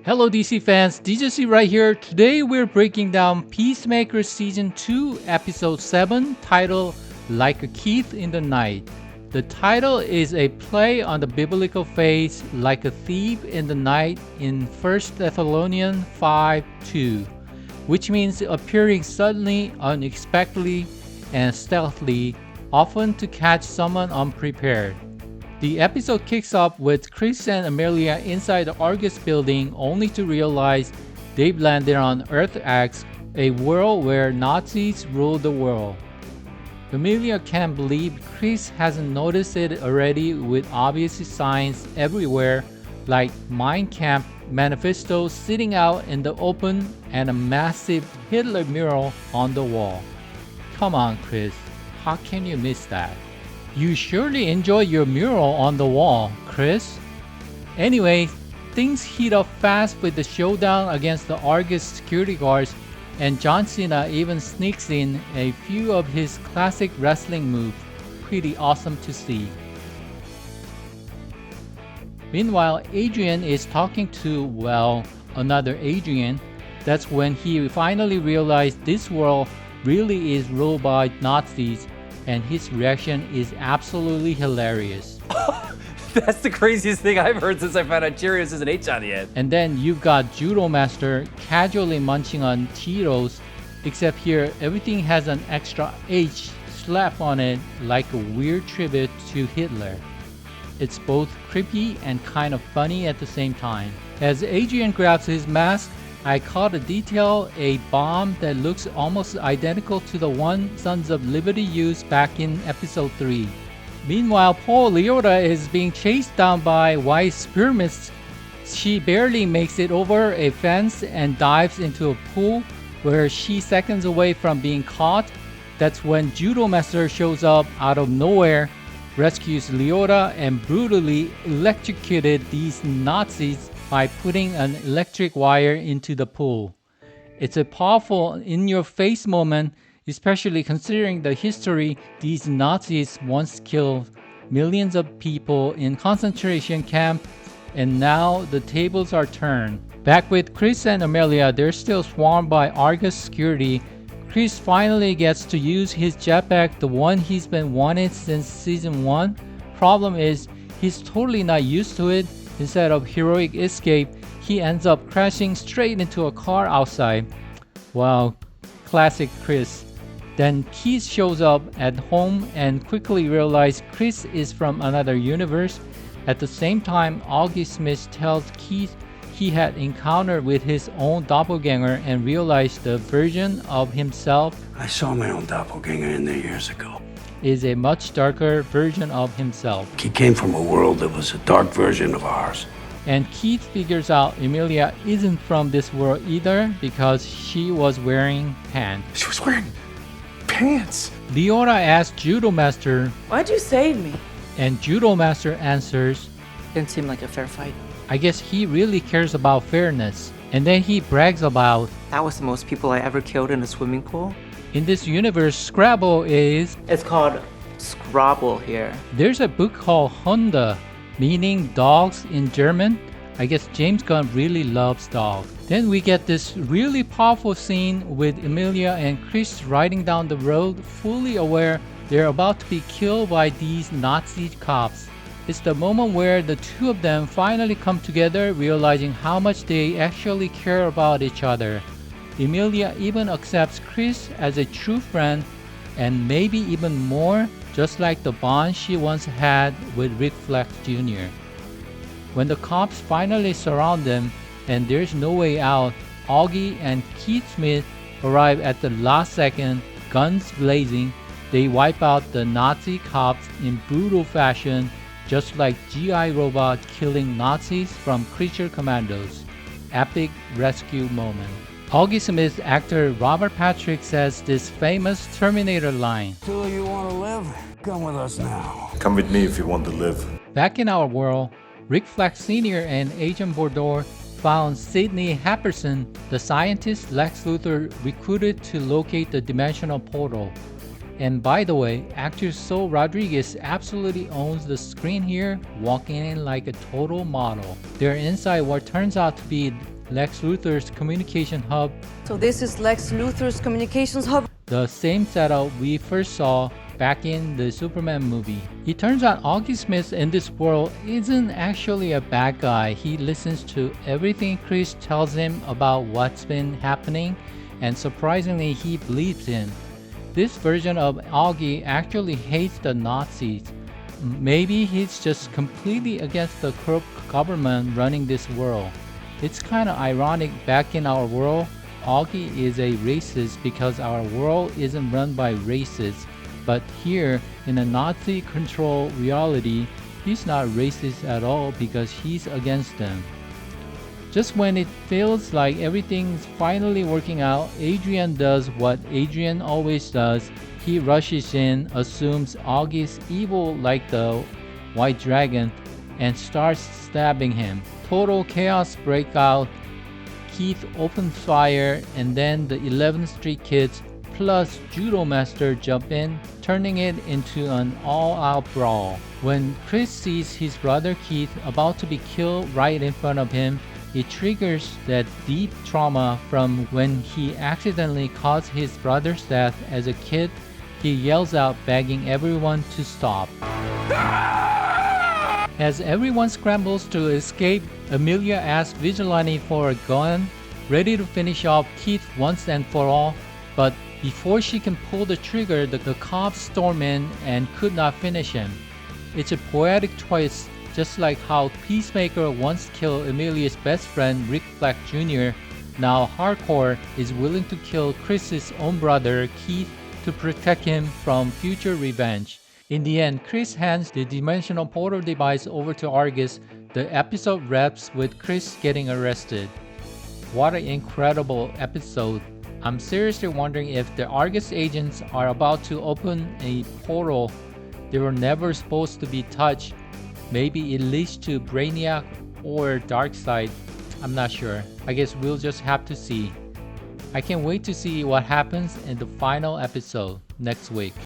Hello DC fans, DJC right here. Today we're breaking down Peacemaker Season 2 Episode 7 titled Like a Thief in the Night. The title is a play on the biblical phrase like a thief in the night in 1 Thessalonians 5:2, which means appearing suddenly, unexpectedly, and stealthily, often to catch someone unprepared. The episode kicks off with Chris and Amelia inside the Argus building only to realize they've landed on Earth X, a world where Nazis rule the world. Amelia can't believe Chris hasn't noticed it already with obvious signs everywhere like Mein Kampf manifestos sitting out in the open and a massive Hitler mural on the wall. Come on Chris, how can you miss that? You surely enjoy your mural on the wall, Chris. Anyway, things heat up fast with the showdown against the Argus security guards, and John Cena even sneaks in a few of his classic wrestling moves. Pretty awesome to see. Meanwhile, Adrien is talking to, well, another Adrien. That's when he finally realized this world really is ruled by Nazis, and his reaction is absolutely hilarious. That's the craziest thing I've heard since I found out Cheerios is an H on the end. And then you've got Judo Master casually munching on Cheetos, except here everything has an extra H slap on it like a weird tribute to Hitler. It's both creepy and kind of funny at the same time. As Adrien grabs his mask, I caught a detail, a bomb that looks almost identical to the one Sons of Liberty used back in episode 3. Meanwhile, Paul Leota is being chased down by white spearmists. She barely makes it over a fence and dives into a pool where she's seconds away from being caught. That's when Judo Master shows up out of nowhere, rescues Leota, and brutally electrocuted these Nazis by putting an electric wire into the pool. It's a powerful in-your-face moment, especially considering the history these Nazis once killed millions of people in concentration camps, and now the tables are turned. Back with Chris and Amelia, they're still swarmed by Argus security. Chris finally gets to use his jetpack, the one he's been wanting since season 1. Problem is, he's totally not used to it. Instead of heroic escape, he ends up crashing straight into a car outside. Wow, classic Chris. Then Keith shows up at home and quickly realizes Chris is from another universe. At the same time, Augie Smith tells Keith he had encountered with his own doppelganger and realized the version of himself I saw my own doppelganger in there years ago. is a much darker version of himself. He came from a world that was a dark version of ours. And Keith figures out Emilia isn't from this world either because she was wearing pants. She was wearing pants. Leora asks Judo Master, Why'd you save me? and Judo Master answers, Didn't seem like a fair fight. I guess he really cares about fairness. And then he brags about, That was the most people I ever killed in a swimming pool. in this universe, Scrabble is, It's called Scrabble here. there's a book called Hunde, meaning dogs in German. I guess James Gunn really loves dogs. Then we get this really powerful scene with Emilia and Chris riding down the road, fully aware they're about to be killed by these Nazi cops. It's the moment where the two of them finally come together, realizing how much they actually care about each other. Emilia even accepts Chris as a true friend, and maybe even more, just like the bond she once had with Rick Flex Jr. When the cops finally surround them and there's no way out, Augie and Keith Smith arrive at the last second, guns blazing. They wipe out the Nazi cops in brutal fashion, just like GI Robot killing Nazis from Creature Commandos. Epic rescue moment. Augie Smith's actor Robert Patrick says this famous Terminator line. Do you want to live? Come with us now. Come with me if you want to live. Back in our world, Rick Flex Sr. and Agent Bordeaux found Sidney Happerson, the scientist Lex Luthor recruited to locate the dimensional portal. And by the way, actor Sol Rodriguez absolutely owns the screen here, walking in like a total model. They're inside what turns out to be Lex Luthor's communication hub, So this is Lex Luthor's communications hub. the same setup we first saw back in the Superman movie. It turns out Augie Smith in this world isn't actually a bad guy. He listens to everything Chris tells him about what's been happening, and surprisingly he believes him. This version of Augie actually hates the Nazis. Maybe he's just completely against the corrupt government running this world. It's kinda ironic, back in our world, Augie is a racist because our world isn't run by racists. But here, in a Nazi-controlled reality, he's not racist at all because he's against them. Just when it feels like everything's finally working out, Adrien does what Adrien always does. He rushes in, assumes Augie's evil like the White Dragon, and starts stabbing him. Total chaos breaks out. Keith opens fire, and then the 11th Street Kids plus Judo Master jump in, turning it into an all-out brawl. When Chris sees his brother Keith about to be killed right in front of him, it triggers that deep trauma from when he accidentally caused his brother's death as a kid. He yells out, begging everyone to stop. As everyone scrambles to escape, Amelia asks Vigilante for a gun, ready to finish off Keith once and for all, but before she can pull the trigger, the cops storm in and could not finish him. It's a poetic twist, just like how Peacemaker once killed Amelia's best friend Rick Flag Jr., now Hardcore is willing to kill Chris's own brother Keith to protect him from future revenge. In the end, Chris hands the dimensional portal device over to Argus. The episode wraps with Chris getting arrested. What an incredible episode. I'm seriously wondering if the Argus agents are about to open a portal they were never supposed to be touched. Maybe it leads to Brainiac or Darkseid. I'm not sure. I guess we'll just have to see. I can't wait to see what happens in the final episode next week.